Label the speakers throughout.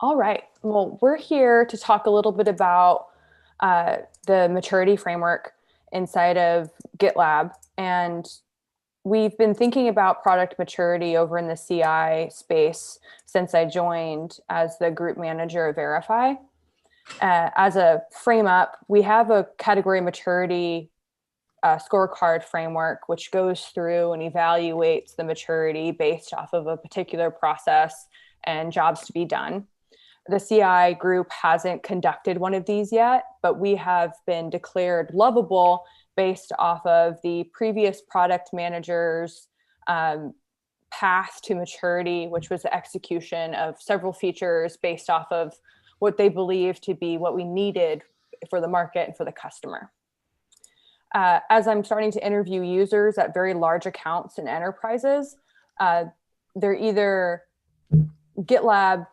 Speaker 1: All right. Well, we're here to talk a little bit about the maturity framework inside of GitLab. And we've been thinking about product maturity over in the CI space since I joined as the group manager of Verify. As a frame up, we have a category maturity scorecard framework, which goes through and evaluates the maturity based off of a particular process and jobs to be done. The CI group hasn't conducted one of these yet, but we have been declared lovable based off of the previous product manager's path to maturity, which was the execution of several features based off of what they believe to be what we needed for the market and for the customer. As I'm starting to interview users at very large accounts and enterprises, they're either GitLab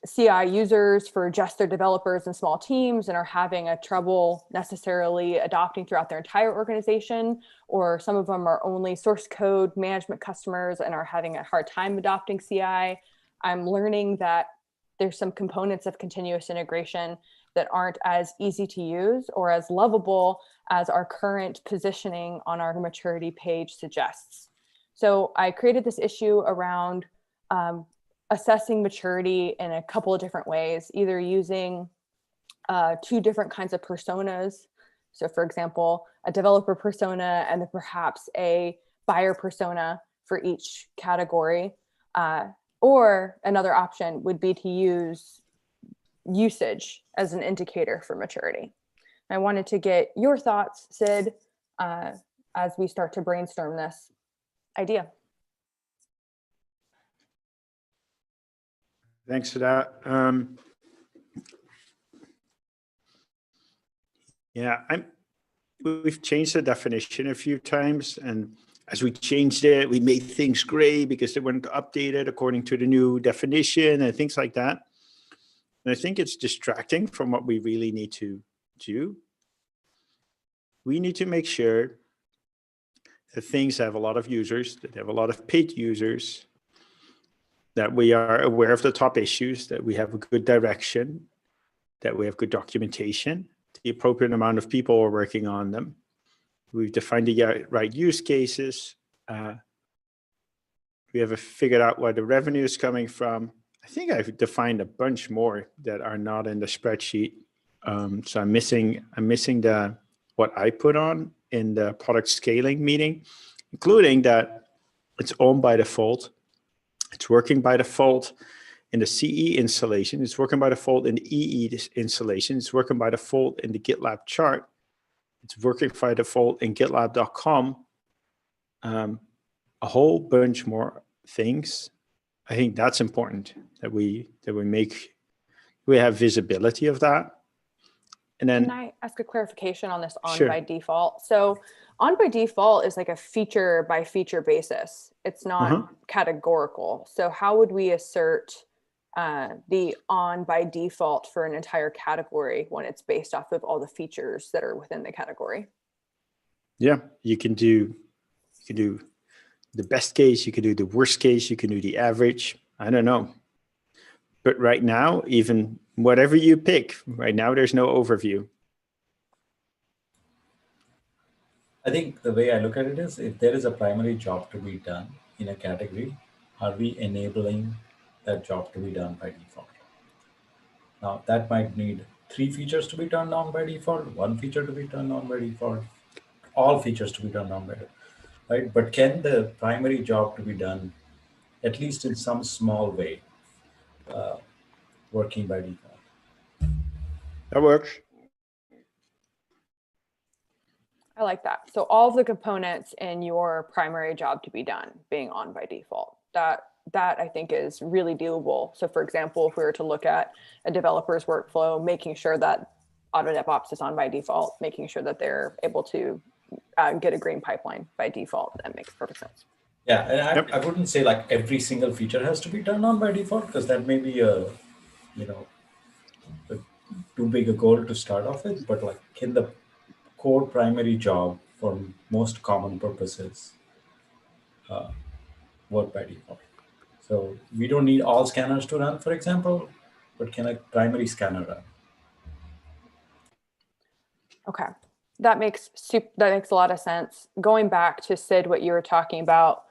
Speaker 1: CI users for just their developers and small teams and are having a trouble necessarily adopting throughout their entire organization, or some of them are only source code management customers and are having a hard time adopting CI. I'm learning that there's some components of continuous integration that aren't as easy to use or as lovable as our current positioning on our maturity page suggests. So I created this issue around assessing maturity in a couple of different ways, either using two different kinds of personas. So for example, a developer persona and then perhaps a buyer persona for each category. Or another option would be to use usage as an indicator for maturity. I wanted to get your thoughts, Sid, as we start to brainstorm this idea.
Speaker 2: Thanks for that. Yeah, we've changed the definition a few times, and as we changed it, we made things gray because they weren't updated according to the new definition and things like that. And I think it's distracting from what we really need to do. We need to make sure that things have a lot of users, that they have a lot of paid users, that we are aware of the top issues, that we have a good direction, that we have good documentation, the appropriate amount of people are working on them. We've defined the right use cases. We have figured out where the revenue is coming from. I think I've defined a bunch more that are not in the spreadsheet. So I'm missing what I put on in the product scaling meeting, including that it's owned by default. It's working by default in the CE installation. It's working by default in the EE installation. It's working by default in the GitLab chart. It's working by default in GitLab.com. A whole bunch more things. I think that's important that we have visibility of that. And then,
Speaker 1: can I ask a clarification on this on
Speaker 2: sure.
Speaker 1: by default? So on by default is like a feature by feature basis. It's not categorical. So how would we assert the on by default for an entire category when it's based off of all the features that are within the category?
Speaker 2: Yeah, you can do the best case, you can do the worst case, you can do the average. I don't know. But right now, even whatever you pick, right now there's no overview.
Speaker 3: I think the way I look at it is, if there is a primary job to be done in a category, are we enabling that job to be done by default? Now, that might need 3 features to be turned on by default, 1 feature to be turned on by default, all features to be turned on by default, right? But can the primary job to be done, at least in some small way, working by default?
Speaker 2: That works.
Speaker 1: I like that. So all of the components in your primary job to be done being on by default, that I think is really doable. So for example, if we were to look at a developer's workflow, making sure that Auto DevOps is on by default, making sure that they're able to get a green pipeline by default, that makes perfect sense.
Speaker 3: Yeah, and I wouldn't say like every single feature has to be turned on by default, because that may be too big a goal to start off with. But like, can the core primary job for most common purposes work by default? So we don't need all scanners to run, for example, but can a primary scanner run?
Speaker 1: Okay, that makes a lot of sense. Going back to Sid, what you were talking about,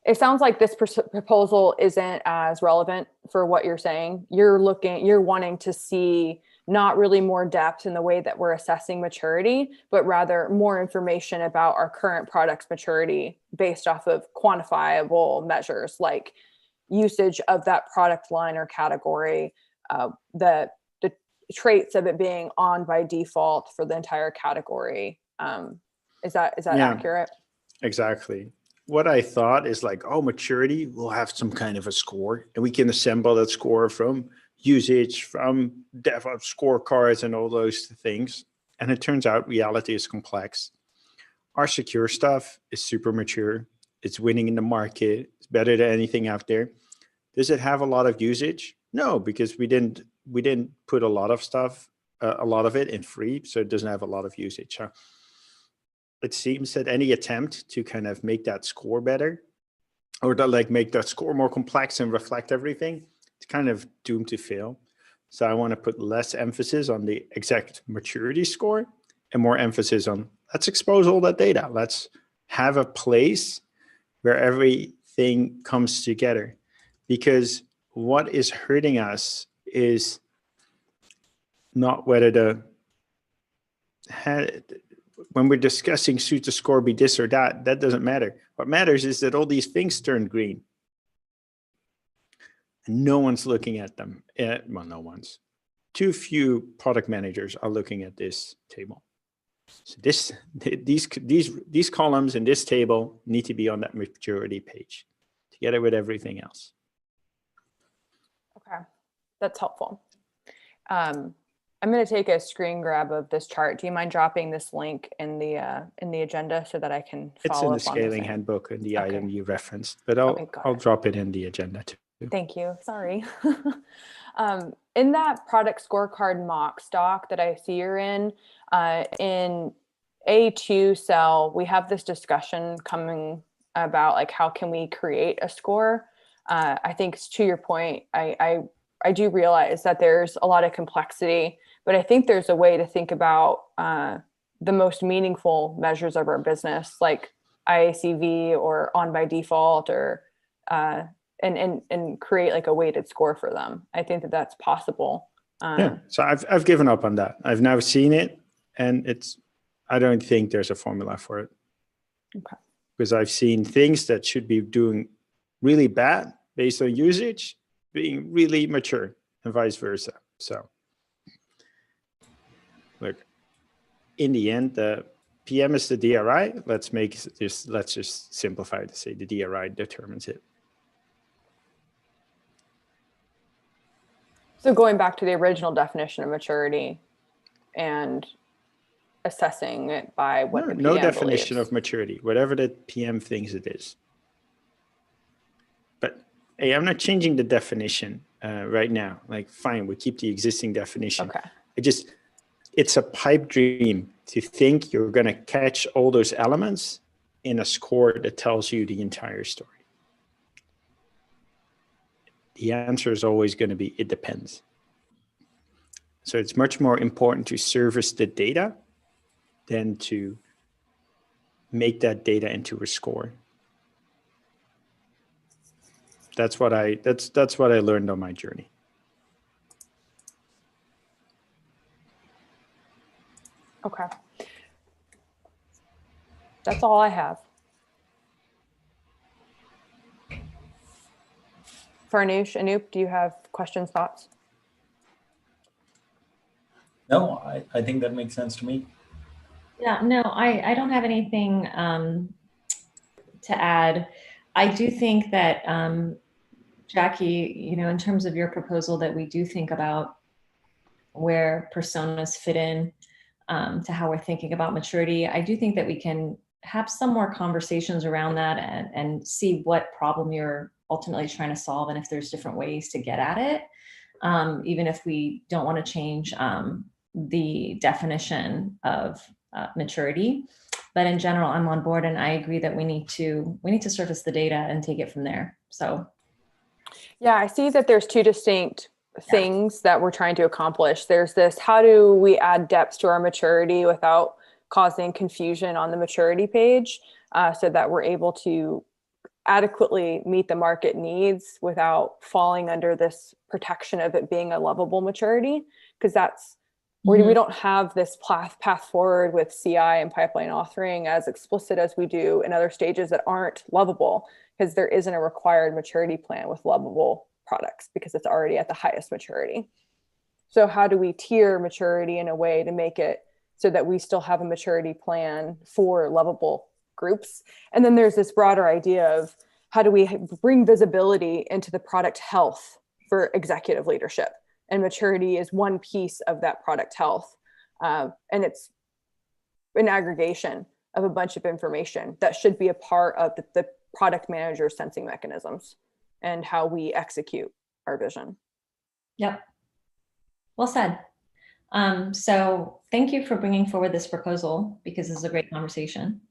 Speaker 1: it sounds like this proposal isn't as relevant for what you're saying. You're wanting to see not really more depth in the way that we're assessing maturity, but rather more information about our current product's maturity based off of quantifiable measures like usage of that product line or category, the traits of it being on by default for the entire category. Is that
Speaker 2: Yeah.
Speaker 1: accurate?
Speaker 2: Exactly. What I thought is like, oh, maturity, we'll have some kind of a score, and we can assemble that score from usage, from DevOps scorecards and all those things. And it turns out reality is complex. Our secure stuff is super mature. It's winning in the market. It's better than anything out there. Does it have a lot of usage? No, because we didn't put a lot of stuff, a lot of it in free, so it doesn't have a lot of usage. Huh? It seems that any attempt to kind of make that score better, or to like make that score more complex and reflect everything, it's kind of doomed to fail. So I want to put less emphasis on the exact maturity score and more emphasis on let's expose all that data. Let's have a place where everything comes together. Because what is hurting us is not whether when we're discussing should the score be this or that doesn't matter. What matters is that all these things turn green. And no one's looking at them. Well, no one's. Too few product managers are looking at this table. So these columns in this table need to be on that maturity page together with everything else.
Speaker 1: Okay, that's helpful. I'm going to take a screen grab of this chart. Do you mind dropping this link in the agenda so that I can follow
Speaker 2: It's in the scaling handbook and the item you referenced, but I'll drop it in the agenda too.
Speaker 1: Thank you. Sorry. In that product scorecard mock stock that I see you're in A2 cell, we have this discussion coming about like how can we create a score. I think to your point, I do realize that there's a lot of complexity, but I think there's a way to think about the most meaningful measures of our business, like IACV or on by default, or and create like a weighted score for them. I think that that's possible.
Speaker 2: Yeah. So I've given up on that. I've now seen it, and I don't think there's a formula for it.
Speaker 1: Okay.
Speaker 2: Because I've seen things that should be doing really bad based on usage being really mature, and vice versa. So look, in the end, the PM is the DRI. Let's just simplify to say the DRI determines it.
Speaker 1: So going back to the original definition of maturity and assessing it by what the PM
Speaker 2: no definition
Speaker 1: believes.
Speaker 2: of maturity, whatever the PM thinks it is. But hey, I'm not changing the definition right now. Like, fine, we keep the existing definition.
Speaker 1: Okay.
Speaker 2: It's a pipe dream to think you're going to catch all those elements in a score that tells you the entire story. The answer is always going to be, it depends. So it's much more important to service the data than to make that data into a score. That's what I learned on my journey.
Speaker 1: Okay. That's all I have. Farnoosh, Anoop, do you have questions, thoughts?
Speaker 3: No, I think that makes sense to me.
Speaker 4: Yeah, no, I don't have anything to add. I do think that, Jackie, in terms of your proposal, that we do think about where personas fit in to how we're thinking about maturity. I do think that we can have some more conversations around that and see what problem you're ultimately trying to solve, and if there's different ways to get at it, even if we don't want to change the definition of maturity. But in general, I'm on board, and I agree that we need to surface the data and take it from there. So
Speaker 1: Yeah, I see that there's two distinct things that we're trying to accomplish. There's this, how do we add depth to our maturity without causing confusion on the maturity page, so that we're able to adequately meet the market needs without falling under this protection of it being a lovable maturity, because that's where we don't have this path forward with CI and pipeline authoring as explicit as we do in other stages that aren't lovable, because there isn't a required maturity plan with lovable products because it's already at the highest maturity. So how do we tier maturity in a way to make it so that we still have a maturity plan for lovable groups? And then there's this broader idea of how do we bring visibility into the product health for executive leadership? And maturity is one piece of that product health. And it's an aggregation of a bunch of information that should be a part of the product manager's sensing mechanisms and how we execute our vision.
Speaker 4: Yep. Well said. So thank you for bringing forward this proposal, because this is a great conversation.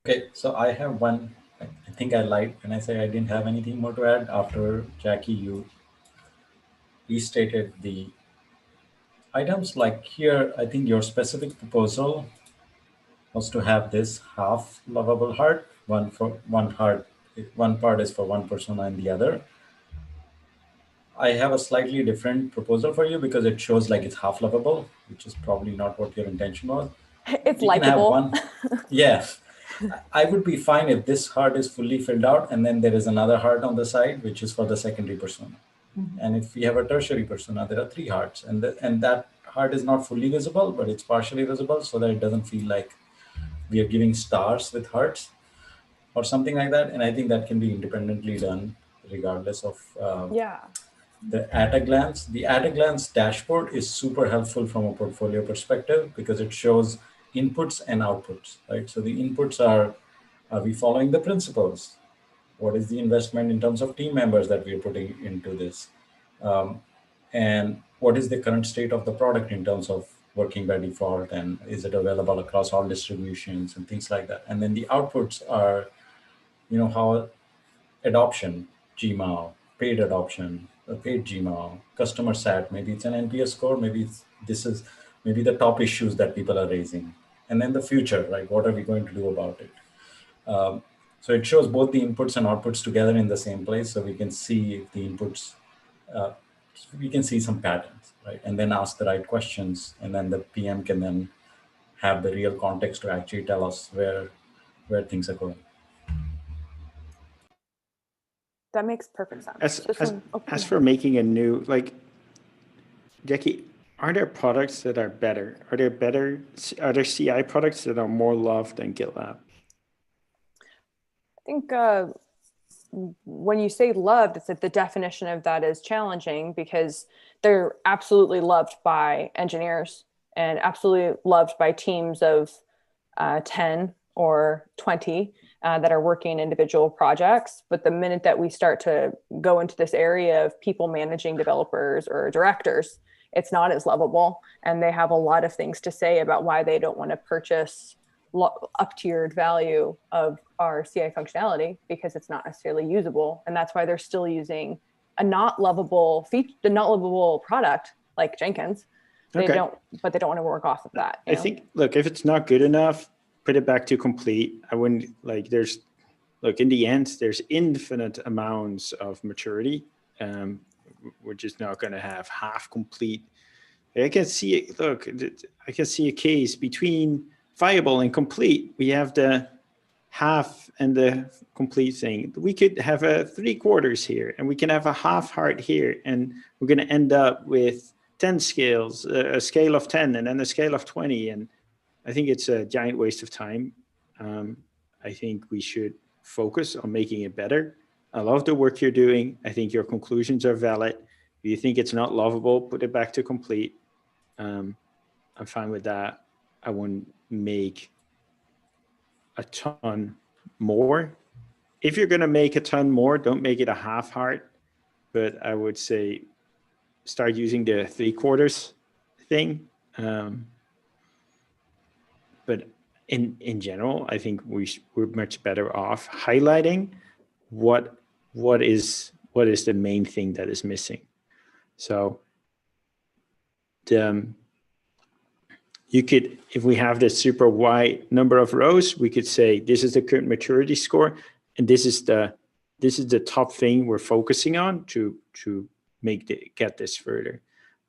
Speaker 3: Okay, so I have one. I think I lied when I say I didn't have anything more to add. After Jackie, you restated the items. Like here, I think your specific proposal was to have this half lovable heart, one part is for one persona and the other. I have a slightly different proposal for you because it shows like it's half lovable, which is probably not what your intention was.
Speaker 1: It's likable.
Speaker 3: Yeah. I would be fine if this heart is fully filled out and then there is another heart on the side, which is for the secondary persona. And if we have a tertiary persona, there are 3 hearts, and that heart is not fully visible, but it's partially visible so that it doesn't feel like we are giving stars with hearts or something like that. And I think that can be independently done regardless of the at a glance. The at a glance dashboard is super helpful from a portfolio perspective because it shows inputs and outputs, right? So the inputs are we following the principles? What is the investment in terms of team members that we're putting into this? And what is the current state of the product in terms of working by default, and is it available across all distributions and things like that? And then the outputs are, how adoption, GMAO, paid adoption, paid GMAO, customer sat, maybe it's an NPS score, maybe maybe the top issues that people are raising. And then the future, right? What are we going to do about it? So it shows both the inputs and outputs together in the same place, so we can see if the inputs, we can see some patterns, right? And then ask the right questions, and then the PM can then have the real context to actually tell us where things are going.
Speaker 1: That makes perfect sense.
Speaker 2: As for making a new, like, Jackie, are there products that are better? Are there CI products that are more loved than GitLab?
Speaker 1: I think when you say loved, it's that the definition of that is challenging, because they're absolutely loved by engineers and absolutely loved by teams of 10 or 20 that are working individual projects. But the minute that we start to go into this area of people managing developers or directors, it's not as lovable. And they have a lot of things to say about why they don't want to purchase up-tiered value of our CI functionality, because it's not necessarily usable. And that's why they're still using a not lovable product like Jenkins. But they don't want to work off of that.
Speaker 2: I think, look, if it's not good enough, put it back to complete. I wouldn't in the end, there's infinite amounts of maturity. We're just not going to have half complete. I can see a case between viable and complete. We have the half and the complete thing. We could have a 3/4 here, and we can have a half heart here, and we're going to end up with 10 scales, a scale of 10, and then a scale of 20. And I think it's a giant waste of time. I think we should focus on making it better. I love the work you're doing. I think your conclusions are valid. If you think it's not lovable, put it back to complete. I'm fine with that. I wouldn't make a ton more. If you're going to make a ton more, don't make it a half heart. But I would say start using the 3/4 thing. But in general, I think we're much better off highlighting what is what is the main thing that is missing. So you could, if we have this super wide number of rows, we could say this is the current maturity score, and this is the top thing we're focusing on to get this further.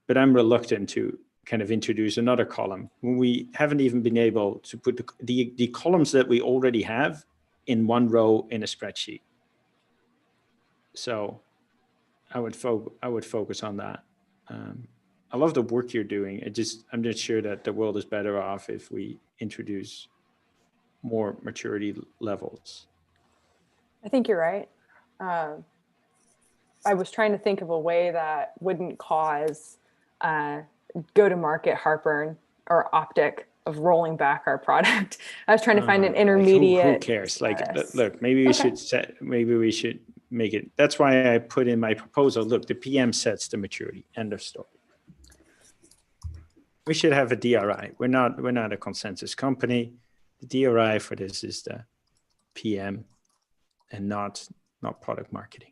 Speaker 2: But I'm reluctant to kind of introduce another column when we haven't even been able to put the columns that we already have in one row in a spreadsheet. So I would focus on that. I love the work you're doing. I'm just sure that the world is better off if we introduce more maturity levels.
Speaker 1: I think you're right. I was trying to think of a way that wouldn't cause go-to-market heartburn or optic of rolling back our product. I was trying to find an intermediate.
Speaker 2: Who cares? Like, look, maybe we should make it. That's why I put in my proposal. Look, the PM sets the maturity. End of story. We should have a DRI. We're not a consensus company. The DRI for this is the PM, and not product marketing.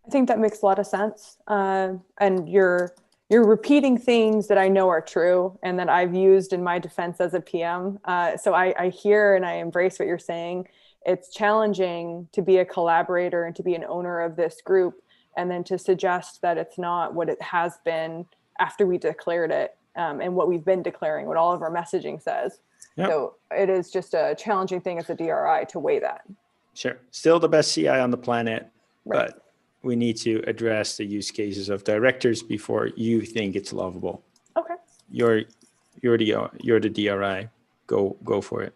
Speaker 1: I think that makes a lot of sense. And you're repeating things that I know are true and that I've used in my defense as a PM. So I hear and I embrace what you're saying. It's challenging to be a collaborator and to be an owner of this group, and then to suggest that it's not what it has been after we declared it, and what we've been declaring, what all of our messaging says. Yep. So it is just a challenging thing as a DRI to weigh that. Sure.
Speaker 2: Still the best CI on the planet, right. But we need to address the use cases of directors before you think it's lovable.
Speaker 1: Okay.
Speaker 2: You're the DRI. Go for it.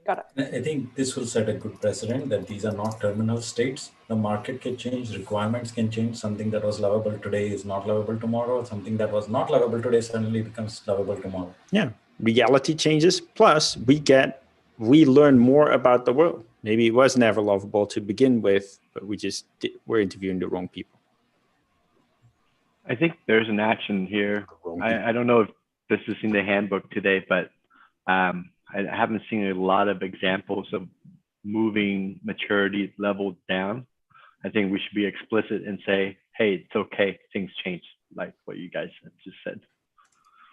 Speaker 1: Got it.
Speaker 3: I think this will set a good precedent that these are not terminal states. The market can change, requirements can change. Something that was lovable today is not lovable tomorrow. Something that was not lovable today suddenly becomes lovable tomorrow.
Speaker 2: Yeah, reality changes. Plus, we learn more about the world. Maybe it was never lovable to begin with, but we're interviewing the wrong people.
Speaker 5: I think there's an action here. I don't know if this is in the handbook today, but I haven't seen a lot of examples of moving maturity level down. I think we should be explicit and say, hey, it's okay, things change, like what you guys just said.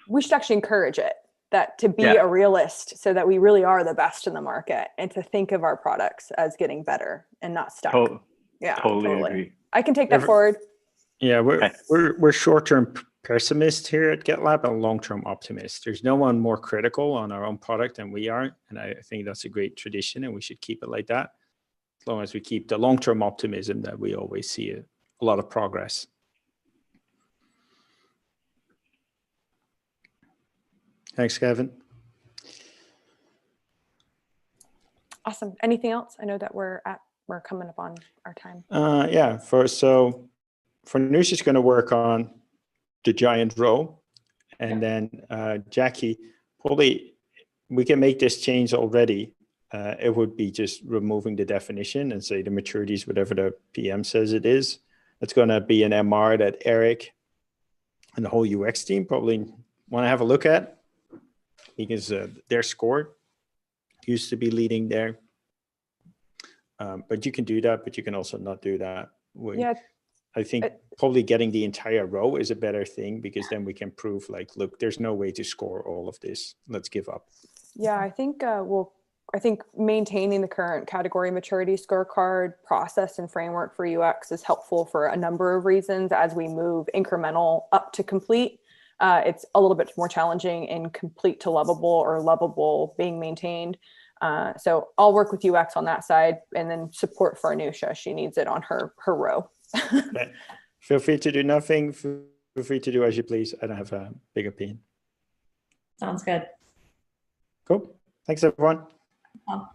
Speaker 1: We should actually encourage it, that to be a realist, so that we really are the best in the market, and to think of our products as getting better and not stuck.
Speaker 5: Totally agree.
Speaker 1: I can take that forward.
Speaker 2: Yeah, we're short-term pessimists here at GitLab and long-term optimists. There's no one more critical on our own product than we are, and I think that's a great tradition, and we should keep it like that, as long as we keep the long-term optimism that we always see a lot of progress. Thanks, Kevin.
Speaker 1: Awesome. Anything else? I know that we're coming up on our time.
Speaker 2: For Noosh is going to work on the giant row, and then Jackie, probably we can make this change already. It would be just removing the definition and say the maturity is whatever the PM says it is. It's going to be an MR that Eric and the whole UX team probably want to have a look at, because their score used to be leading there. But you can do that, but you can also not do that. I think probably getting the entire row is a better thing, because then we can prove, like, look, there's no way to score all of this. Let's give up.
Speaker 1: Yeah, I think I think maintaining the current category maturity scorecard process and framework for UX is helpful for a number of reasons. As we move incremental up to complete, it's a little bit more challenging in complete to lovable or lovable being maintained. So I'll work with UX on that side, and then support for Anusha. She needs it on her row.
Speaker 2: Okay. Feel free to do nothing. Feel free to do as you please. I don't have a big opinion.
Speaker 4: Sounds good.
Speaker 2: Cool. Thanks, everyone.
Speaker 4: Well.